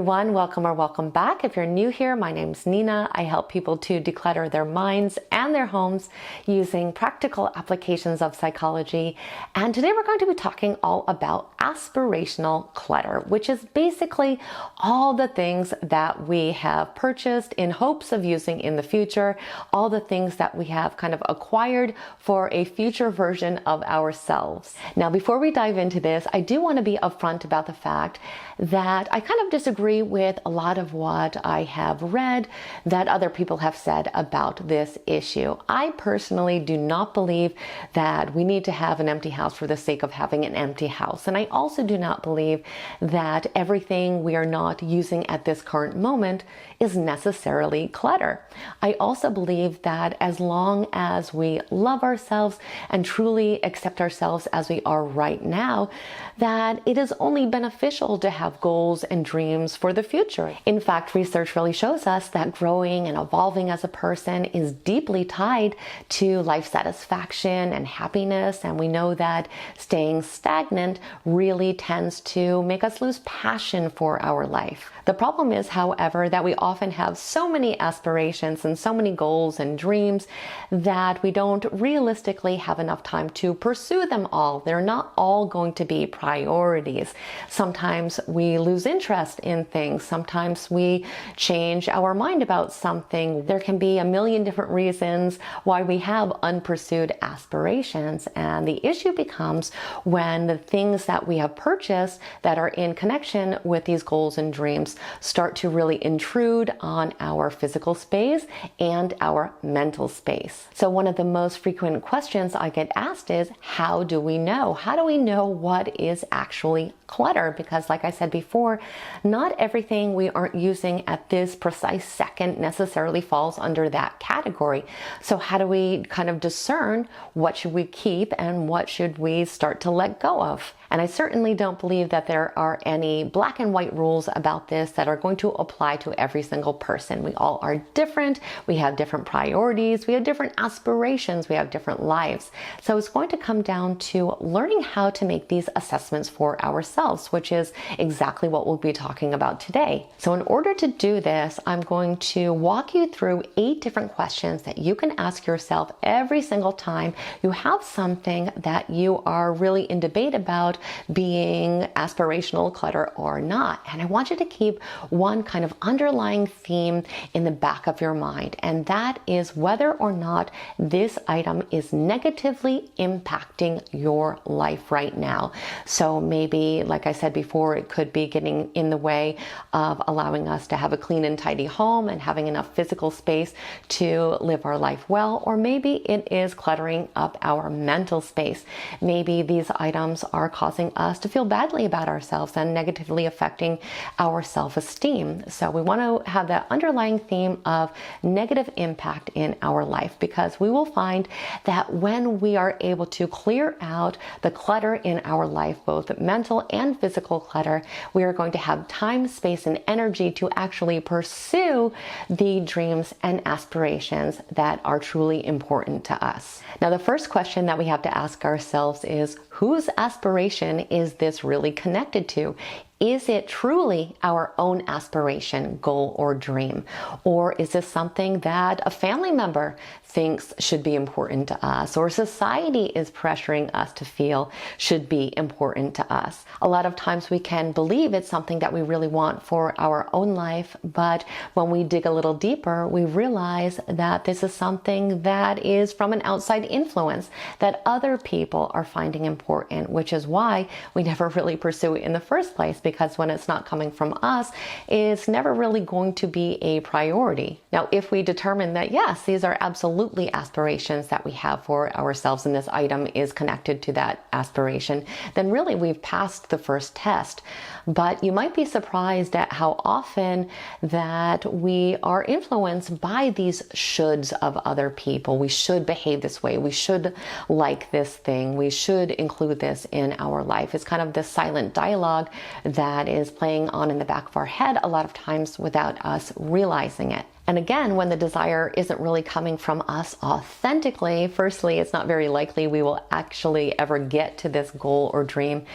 everyone, welcome or welcome back. If you're new here, my name's Nena. I help people to declutter their minds and their homes using practical applications of psychology. And today we're going to be talking all about aspirational clutter, which is basically all the things that we have purchased in hopes of using in the future, all the things that we have kind of acquired for a future version of ourselves. Now, before we dive into this, I do want to be upfront about the fact that I kind of disagree with a lot of what I have read that other people have said about this issue. I personally do not believe that we need to have an empty house for the sake of having an empty house. And I also do not believe that everything we are not using at this current moment is necessarily clutter. I also believe that as long as we love ourselves and truly accept ourselves as we are right now, that it is only beneficial to have goals and dreams for the future. In fact, research really shows us that growing and evolving as a person is deeply tied to life satisfaction and happiness, and we know that staying stagnant really tends to make us lose passion for our life. The problem is, however, that we often have so many aspirations and so many goals and dreams that we don't realistically have enough time to pursue them all. They're not all going to be priorities. Sometimes we lose interest in things. Sometimes we change our mind about something. There can be a million different reasons why we have unpursued aspirations. And the issue becomes when the things that we have purchased that are in connection with these goals and dreams start to really intrude on our physical space and our mental space. So one of the most frequent questions I get asked is, how do we know? How do we know what is actually clutter? Because like I said before, not everything we aren't using at this precise second necessarily falls under that category. So how do we kind of discern what should we keep and what should we start to let go of? And I certainly don't believe that there are any black and white rules about this that are going to apply to every single person. We all are different. We have different priorities. We have different aspirations. We have different lives. So it's going to come down to learning how to make these assessments for ourselves, which is exactly what we'll be talking about today. So in order to do this, I'm going to walk you through 8 different questions that you can ask yourself every single time you have something that you are really in debate about being aspirational clutter or not. And I want you to keep one kind of underlying theme in the back of your mind, and that is whether or not this item is negatively impacting your life right now. So maybe, like I said before, it could be getting in the way of allowing us to have a clean and tidy home and having enough physical space to live our life well, or maybe it is cluttering up our mental space. Maybe these items are causing us to feel badly about ourselves and negatively affecting our self-esteem. So we want to have that underlying theme of negative impact in our life, because we will find that when we are able to clear out the clutter in our life, both mental and physical clutter, we are going to have time, space, and energy to actually pursue the dreams and aspirations that are truly important to us. Now, the first question that we have to ask ourselves is, whose aspiration is this really connected to? Is it truly our own aspiration, goal, or dream? Or is this something that a family member thinks should be important to us, or society is pressuring us to feel should be important to us? A lot of times we can believe it's something that we really want for our own life, but when we dig a little deeper, we realize that this is something that is from an outside influence that other people are finding important, which is why we never really pursue it in the first place, because when it's not coming from us, it's never really going to be a priority. Now, if we determine that, yes, these are absolutely aspirations that we have for ourselves and this item is connected to that aspiration, then really we've passed the first test. But you might be surprised at how often that we are influenced by these shoulds of other people. We should behave this way. We should like this thing. We should include this in our life. It's kind of this silent dialogue that is playing on in the back of our head a lot of times without us realizing it. And again, when the desire isn't really coming from us authentically, firstly, it's not very likely we will actually ever get to this goal or dream.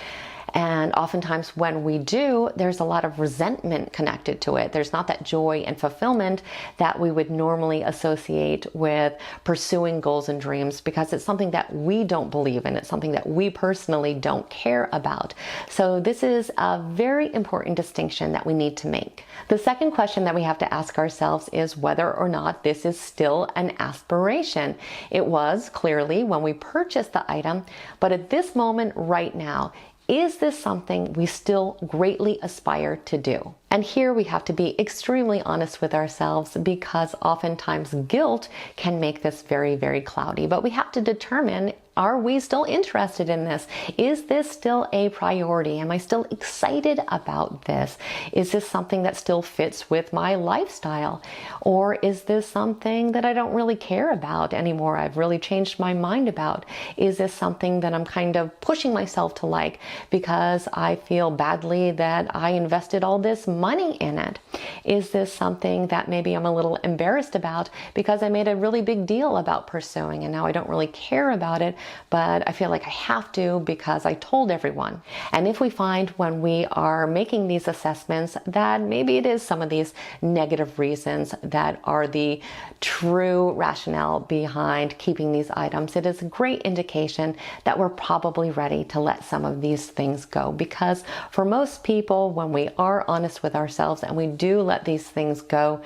And oftentimes when we do, there's a lot of resentment connected to it. There's not that joy and fulfillment that we would normally associate with pursuing goals and dreams, because it's something that we don't believe in. It's something that we personally don't care about. So this is a very important distinction that we need to make. The second question that we have to ask ourselves is whether or not this is still an aspiration. It was clearly when we purchased the item, but at this moment right now, is this something we still greatly aspire to do? And here we have to be extremely honest with ourselves, because oftentimes guilt can make this very, very cloudy. But we have to determine, are we still interested in this? Is this still a priority? Am I still excited about this? Is this something that still fits with my lifestyle? Or is this something that I don't really care about anymore? I've really changed my mind about. Is this something that I'm kind of pushing myself to like because I feel badly that I invested all this money in it? Is this something that maybe I'm a little embarrassed about because I made a really big deal about pursuing and now I don't really care about it, but I feel like I have to because I told everyone? And if we find when we are making these assessments that maybe it is some of these negative reasons that are the true rationale behind keeping these items, it is a great indication that we're probably ready to let some of these things go. Because for most people, when we are honest with ourselves and we do let these things go,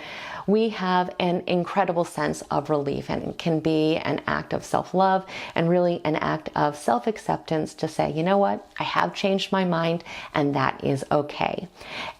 we have an incredible sense of relief, and it can be an act of self-love and really an act of self-acceptance to say, you know what, I have changed my mind and that is okay.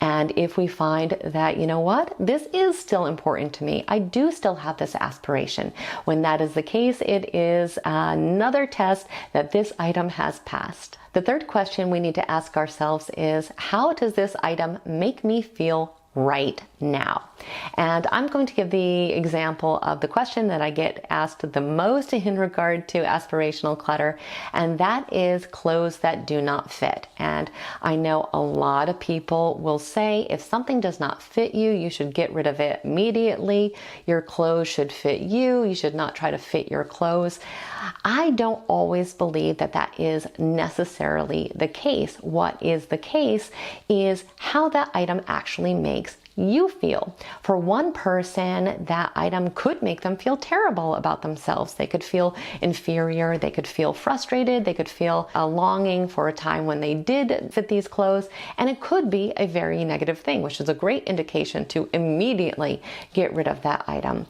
And if we find that, you know what, this is still important to me, I do still have this aspiration, when that is the case, it is another test that this item has passed. The third question we need to ask ourselves is, how does this item make me feel right now? And I'm going to give the example of the question that I get asked the most in regard to aspirational clutter, and that is clothes that do not fit. And I know a lot of people will say if something does not fit you, you should get rid of it immediately. Your clothes should fit you. You should not try to fit your clothes. I don't always believe that that is necessarily the case. What is the case is how that item actually makes you feel. For one person, that item could make them feel terrible about themselves. They could feel inferior, they could feel frustrated, they could feel a longing for a time when they did fit these clothes, and it could be a very negative thing, which is a great indication to immediately get rid of that item.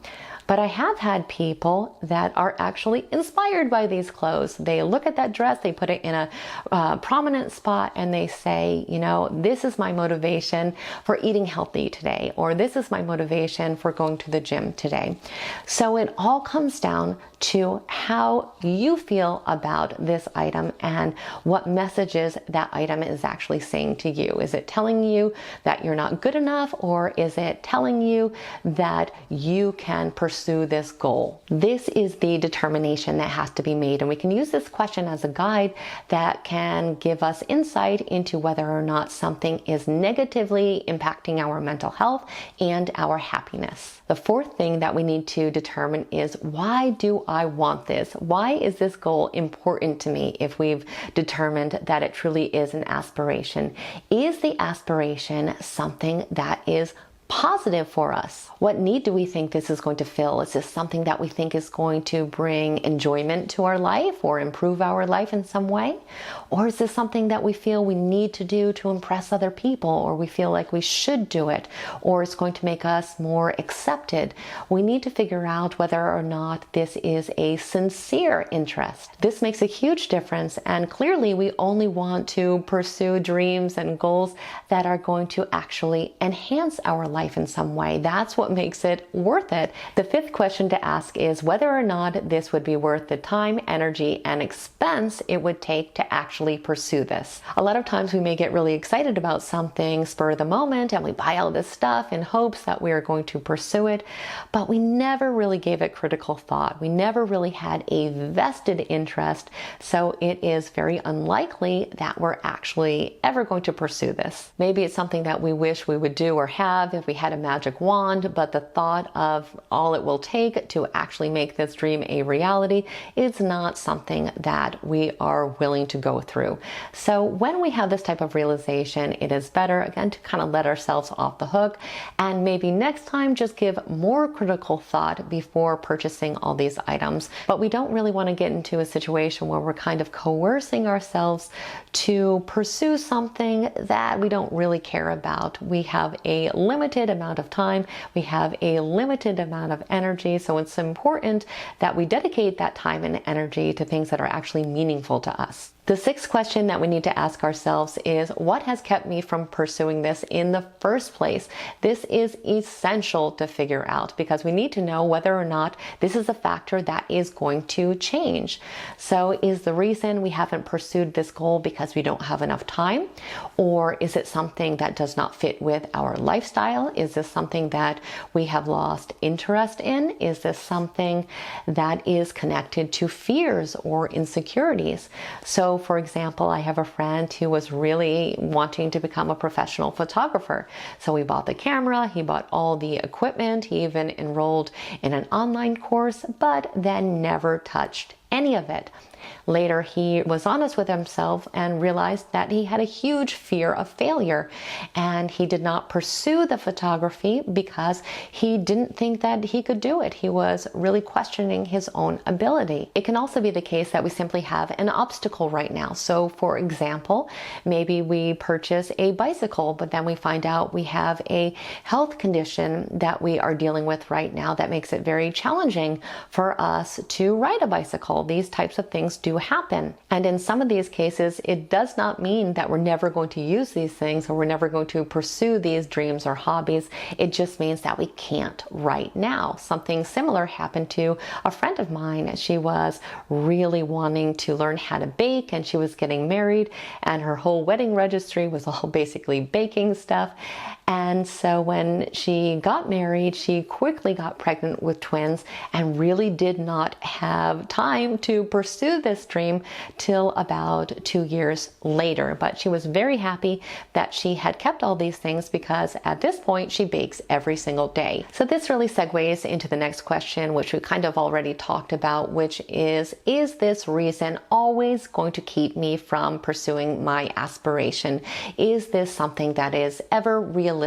But I have had people that are actually inspired by these clothes. They look at that dress, they put it in a prominent spot, and they say, you know, this is my motivation for eating healthy today, or this is my motivation for going to the gym today. So it all comes down to how you feel about this item and what messages that item is actually saying to you. Is it telling you that you're not good enough, or is it telling you that you can pursue this goal? This is the determination that has to be made, and we can use this question as a guide that can give us insight into whether or not something is negatively impacting our mental health and our happiness. The fourth thing that we need to determine is, why do I want this? Why is this goal important to me? If we've determined that it truly is an aspiration, is the aspiration something that is positive for us? What need do we think this is going to fill? Is this something that we think is going to bring enjoyment to our life or improve our life in some way? Or is this something that we feel we need to do to impress other people, or we feel like we should do it, or it's going to make us more accepted? We need to figure out whether or not this is a sincere interest. This makes a huge difference, and clearly we only want to pursue dreams and goals that are going to actually enhance our life in some way. That's what makes it worth it. The fifth question to ask is whether or not this would be worth the time, energy, and expense it would take to actually pursue this. A lot of times we may get really excited about something spur of the moment, and we buy all this stuff in hopes that we are going to pursue it, but we never really gave it critical thought. We never really had a vested interest, so it is very unlikely that we're actually ever going to pursue this. Maybe it's something that we wish we would do or have if we we had a magic wand, but the thought of all it will take to actually make this dream a reality is not something that we are willing to go through. So when we have this type of realization, it is better, again, to kind of let ourselves off the hook, and maybe next time just give more critical thought before purchasing all these items. But we don't really want to get into a situation where we're kind of coercing ourselves to pursue something that we don't really care about. We have a limited amount of time, we have a limited amount of energy, so it's important that we dedicate that time and energy to things that are actually meaningful to us. The sixth question that we need to ask ourselves is, what has kept me from pursuing this in the first place? This is essential to figure out because we need to know whether or not this is a factor that is going to change. So is the reason we haven't pursued this goal because we don't have enough time? Or is it something that does not fit with our lifestyle? Is this something that we have lost interest in? Is this something that is connected to fears or insecurities? So for example, I have a friend who was really wanting to become a professional photographer. So we bought the camera, he bought all the equipment, he even enrolled in an online course, but then never touched any of it. Later, he was honest with himself and realized that he had a huge fear of failure, and he did not pursue the photography because he didn't think that he could do it. He was really questioning his own ability. It can also be the case that we simply have an obstacle right now. So for example, maybe we purchase a bicycle, but then we find out we have a health condition that we are dealing with right now that makes it very challenging for us to ride a bicycle. These types of things do happen. And in some of these cases, it does not mean that we're never going to use these things or we're never going to pursue these dreams or hobbies. It just means that we can't right now. Something similar happened to a friend of mine. She was really wanting to learn how to bake, and she was getting married, and her whole wedding registry was all basically baking stuff. And so when she got married, she quickly got pregnant with twins and really did not have time to pursue this dream till about 2 years later. But she was very happy that she had kept all these things because at this point she bakes every single day. So this really segues into the next question, which we kind of already talked about, which is this reason always going to keep me from pursuing my aspiration? Is this something that is ever realistically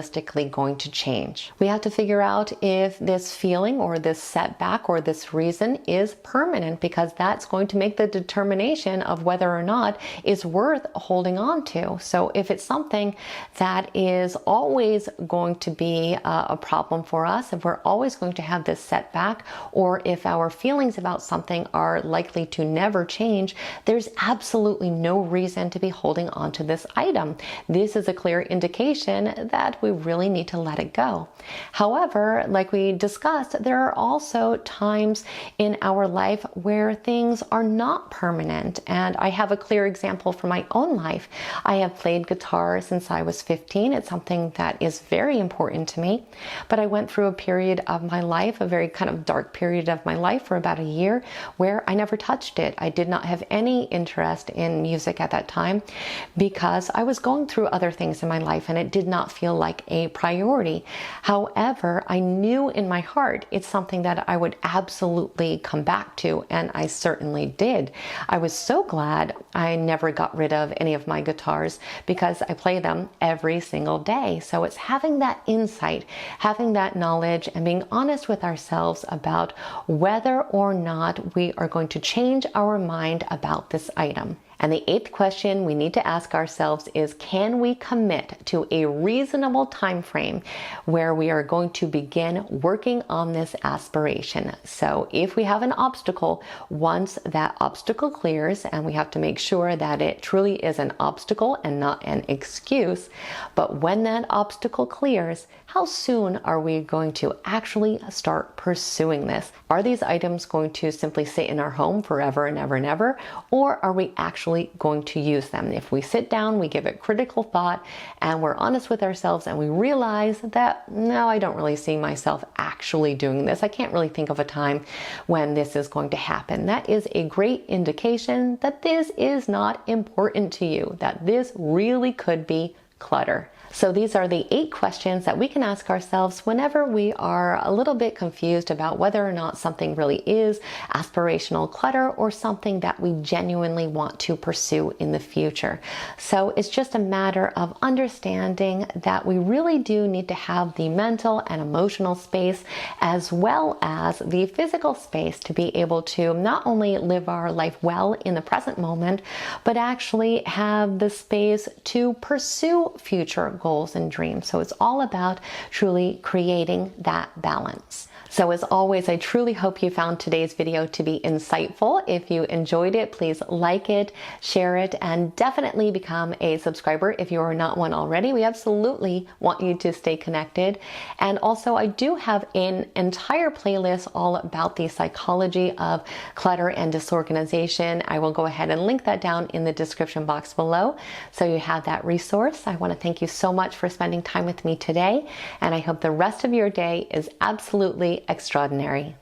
going to change? We have to figure out if this feeling or this setback or this reason is permanent, because that's going to make the determination of whether or not it's worth holding on to. So if it's something that is always going to be a problem for us, if we're always going to have this setback, or if our feelings about something are likely to never change, there's absolutely no reason to be holding on to this item. This is a clear indication that we really need to let it go. However, like we discussed, there are also times in our life where things are not permanent. And I have a clear example from my own life. I have played guitar since I was 15. It's something that is very important to me. But I went through a period of my life, a very kind of dark period of my life for about a year, where I never touched it. I did not have any interest in music at that time because I was going through other things in my life and it did not feel like a priority. However, I knew in my heart it's something that I would absolutely come back to, and I certainly did. I was so glad I never got rid of any of my guitars because I play them every single day. So it's having that insight, having that knowledge, and being honest with ourselves about whether or not we are going to change our mind about this item. And the eighth question we need to ask ourselves is, can we commit to a reasonable time frame where we are going to begin working on this aspiration? So if we have an obstacle, once that obstacle clears, and we have to make sure that it truly is an obstacle and not an excuse, but when that obstacle clears, how soon are we going to actually start pursuing this? Are these items going to simply sit in our home forever and ever and ever, or are we actually going to use them? If we sit down, we give it critical thought, and we're honest with ourselves, and we realize that, no, I don't really see myself actually doing this. I can't really think of a time when this is going to happen. That is a great indication that this is not important to you, that this really could be clutter? So these are the 8 questions that we can ask ourselves whenever we are a little bit confused about whether or not something really is aspirational clutter or something that we genuinely want to pursue in the future. So it's just a matter of understanding that we really do need to have the mental and emotional space as well as the physical space to be able to not only live our life well in the present moment, but actually have the space to pursue future goals and dreams. So it's all about truly creating that balance. So as always, I truly hope you found today's video to be insightful. If you enjoyed it, please like it, share it, and definitely become a subscriber if you are not one already. We absolutely want you to stay connected. And also, I do have an entire playlist all about the psychology of clutter and disorganization. I will go ahead and link that down in the description box below, so you have that resource. I want to thank you so much for spending time with me today, and I hope the rest of your day is absolutely extraordinary.